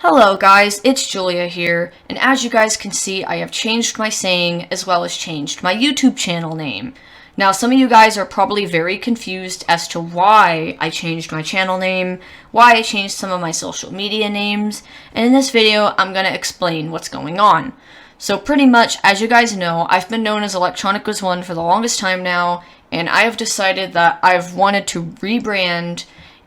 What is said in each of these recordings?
Hello guys, it's Julia here, and as you guys can see, I have changed my saying as well as changed my YouTube channel name. Now, some of you guys are probably very confused as to why I changed my channel name, why I changed some of my social media names, and in this video, I'm going to explain what's going on. So pretty much, as you guys know, I've been known as Electronic Was One for the longest time now, and I have decided that I've wanted to rebrand,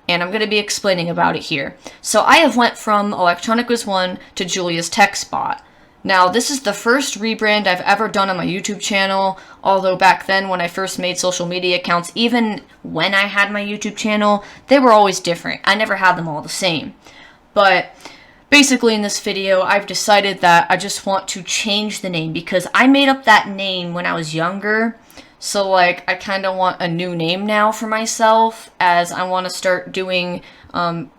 and I'm going to be explaining about it here. So I have went from Electronic Was One to Julia's Tech Spot. Now, this is the first rebrand I've ever done on my YouTube channel, although back then when I first made social media accounts, even when I had my YouTube channel, they were always different. I never had them all the same. But basically in this video, I've decided that I just want to change the name because I made up that name when I was younger. So, like, I kind of want a new name now for myself, as I want to start doing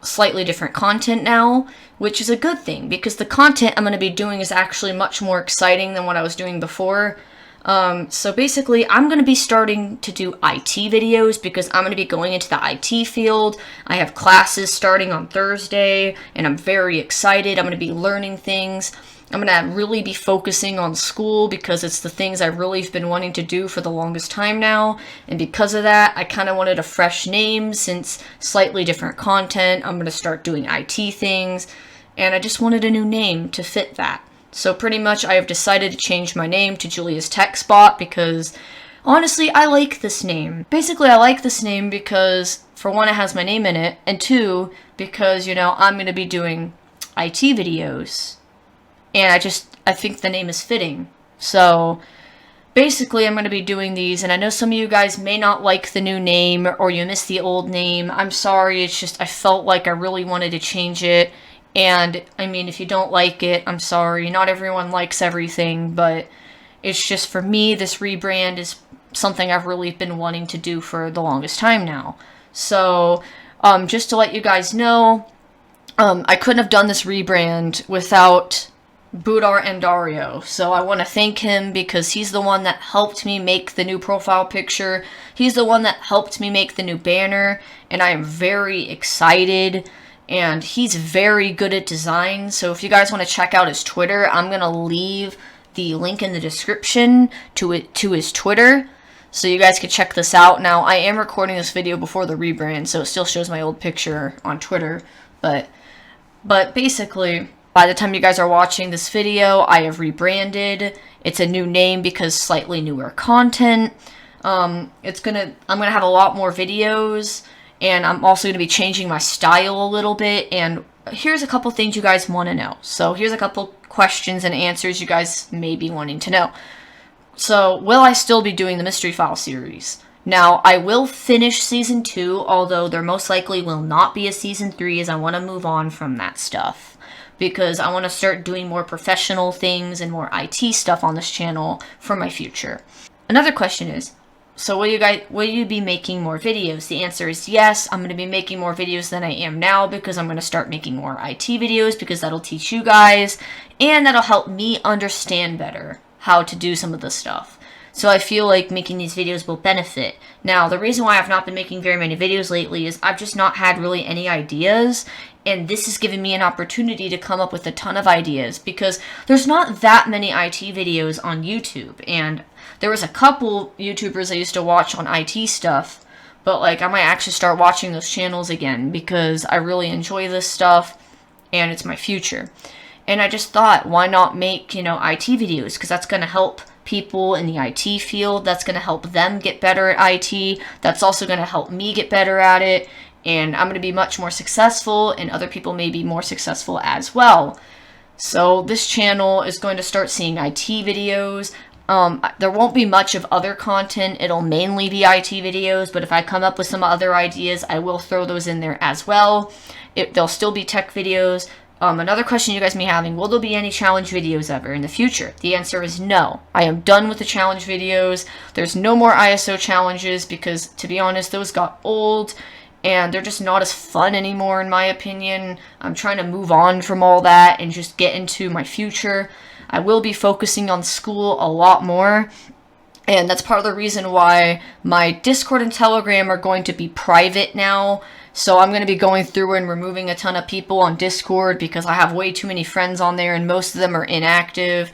slightly different content now, which is a good thing, because the content I'm going to be doing is actually much more exciting than what I was doing before. So basically, I'm going to be starting to do IT videos, because I'm going to be going into the IT field. I have classes starting on Thursday, and I'm very excited. I'm going to be learning things. I'm going to really be focusing on school because it's the things I've really been wanting to do for the longest time now. And because of that, I kind of wanted a fresh name since slightly different content. I'm going to start doing IT things. And I just wanted a new name to fit that. So pretty much I have decided to change my name to Julia's Tech Spot because honestly, I like this name. Basically, I like this name because, for one, it has my name in it. And two, because, you know, I'm going to be doing IT videos. And I think the name is fitting. So, basically, I'm going to be doing these, and I know some of you guys may not like the new name, or you miss the old name. I'm sorry, it's just I felt like I really wanted to change it. And, I mean, if you don't like it, I'm sorry. Not everyone likes everything, but it's just, for me, this rebrand is something I've really been wanting to do for the longest time now. So, just to let you guys know, I couldn't have done this rebrand without Budar and Dario, so I want to thank him because he's the one that helped me make the new profile picture. He's the one that helped me make the new banner, and I am very excited, and he's very good at design. So if you guys want to check out his Twitter, I'm going to leave the link in the description to his Twitter, so you guys can check this out. Now, I am recording this video before the rebrand, so it still shows my old picture on Twitter, but basically, by the time you guys are watching this video, I have rebranded. It's a new name because slightly newer content. I'm gonna have a lot more videos, and I'm also gonna be changing my style a little bit. And here's a couple things you guys want to know. So here's a couple questions and answers you guys may be wanting to know. So, will I still be doing the Mystery File series? Now, I will finish Season 2, although there most likely will not be a Season 3, as I want to move on from that stuff, because I want to start doing more professional things and more IT stuff on this channel for my future. Another question is, so will you be making more videos? The answer is yes. I'm going to be making more videos than I am now because I'm going to start making more IT videos, because that'll teach you guys and that'll help me understand better how to do some of this stuff. So I feel like making these videos will benefit. Now, the reason why I've not been making very many videos lately is I've just not had really any ideas, and this has given me an opportunity to come up with a ton of ideas, because there's not that many IT videos on YouTube, and there was a couple YouTubers I used to watch on IT stuff, but like I might actually start watching those channels again, because I really enjoy this stuff, and it's my future. And I just thought, why not make, you know, IT videos, because that's going to help people in the IT field. That's going to help them get better at IT. That's also going to help me get better at it. And I'm going to be much more successful, and other people may be more successful as well. So this channel is going to start seeing IT videos. There won't be much of other content. It'll mainly be IT videos, but if I come up with some other ideas, I will throw those in there as well. There'll still be tech videos. Another question you guys may be having, will there be any challenge videos ever in the future? The answer is no. I am done with the challenge videos. There's no more ISO challenges because, to be honest, those got old and they're just not as fun anymore, in my opinion. I'm trying to move on from all that and just get into my future. I will be focusing on school a lot more, and that's part of the reason why my Discord and Telegram are going to be private now, So I'm going to be going through and removing a ton of people on Discord because I have way too many friends on there and most of them are inactive.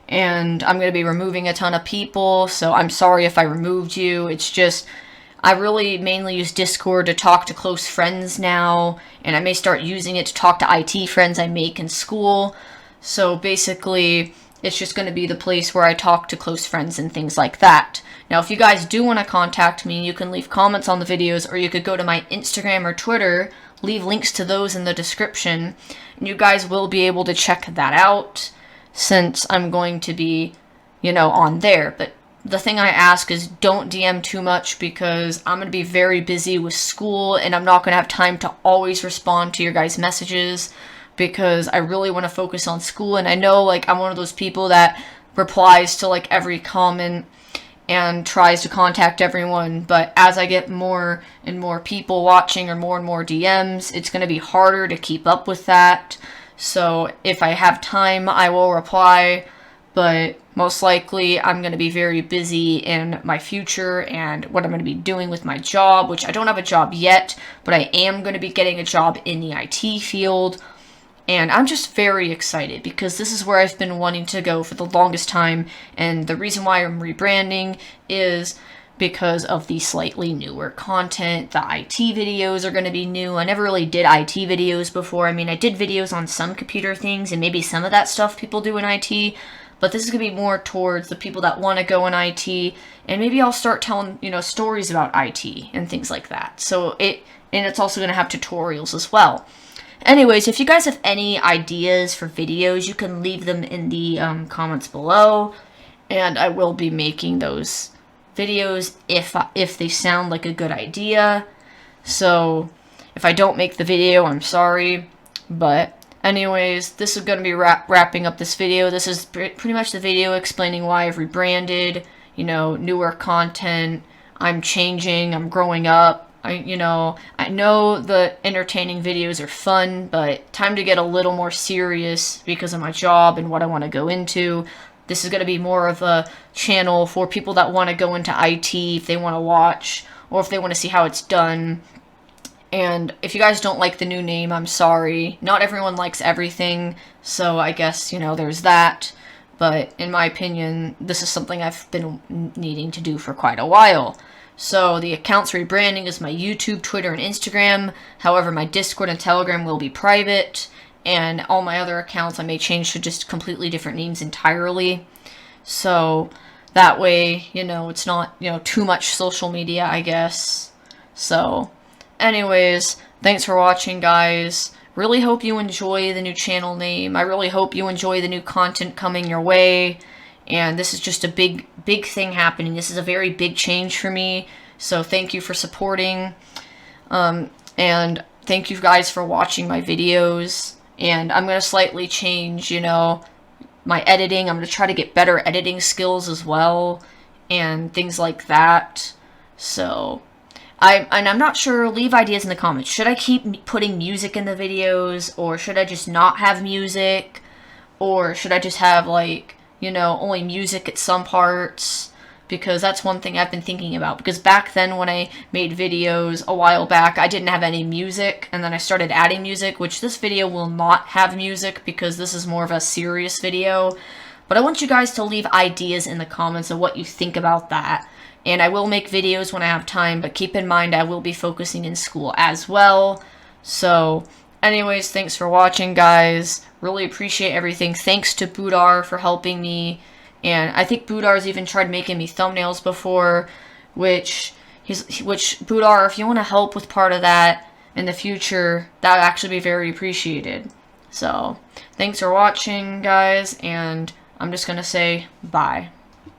And I'm going to be removing a ton of people, so I'm sorry if I removed you. It's just, I really mainly use Discord to talk to close friends now, and I may start using it to talk to IT friends I make in school. So basically, it's just going to be the place where I talk to close friends and things like that. Now, if you guys do want to contact me, you can leave comments on the videos, or you could go to my Instagram or Twitter, leave links to those in the description, and you guys will be able to check that out, since I'm going to be, on there. But the thing I ask is don't DM too much, because I'm going to be very busy with school, and I'm not going to have time to always respond to your guys' messages, because I really want to focus on school. And I know, I'm one of those people that replies to, every comment and tries to contact everyone, but as I get more and more people watching, or more and more DMs, it's going to be harder to keep up with that. So if I have time, I will reply, but most likely I'm going to be very busy in my future and what I'm going to be doing with my job, which I don't have a job yet, but I am going to be getting a job in the IT field. And I'm just very excited because this is where I've been wanting to go for the longest time. And the reason why I'm rebranding is because of the slightly newer content. The IT videos are going to be new. I never really did IT videos before. I mean, I did videos on some computer things and maybe some of that stuff people do in IT. But this is going to be more towards the people that want to go in IT. And maybe I'll start telling, stories about IT and things like that. And it's also going to have tutorials as well. Anyways, if you guys have any ideas for videos, you can leave them in the comments below, and I will be making those videos if they sound like a good idea. So if I don't make the video, I'm sorry. But anyways, this is going to be wrapping up this video. This is pretty much the video explaining why I've rebranded, newer content. I'm changing, I'm growing up. I know the entertaining videos are fun, but time to get a little more serious because of my job and what I want to go into. This is going to be more of a channel for people that want to go into IT, if they want to watch, or if they want to see how it's done. And if you guys don't like the new name, I'm sorry. Not everyone likes everything, so I guess, there's that. But in my opinion, this is something I've been needing to do for quite a while. So the accounts rebranding is my YouTube, Twitter, and Instagram. However, my Discord and Telegram will be private, and all my other accounts I may change to just completely different names entirely. So that way, it's not, too much social media, I guess. So anyways, thanks for watching, guys. Really hope you enjoy the new channel name. I really hope you enjoy the new content coming your way. And this is just a big thing happening. This is a very big change for me. So thank you for supporting. And thank you guys for watching my videos. And I'm going to slightly change, my editing. I'm going to try to get better editing skills as well. And things like that. So I'm not sure. Leave ideas in the comments. Should I keep putting music in the videos? Or should I just not have music? Or should I just have, only music at some parts, because that's one thing I've been thinking about. Because back then when I made videos a while back, I didn't have any music, and then I started adding music, which this video will not have music because this is more of a serious video. But I want you guys to leave ideas in the comments of what you think about that. And I will make videos when I have time, but keep in mind I will be focusing in school as well. So anyways, thanks for watching, guys. Really appreciate everything. Thanks to Budar for helping me. And I think Budar's even tried making me thumbnails before, which Budar, if you want to help with part of that in the future, that would actually be very appreciated. So, thanks for watching, guys, and I'm just going to say bye.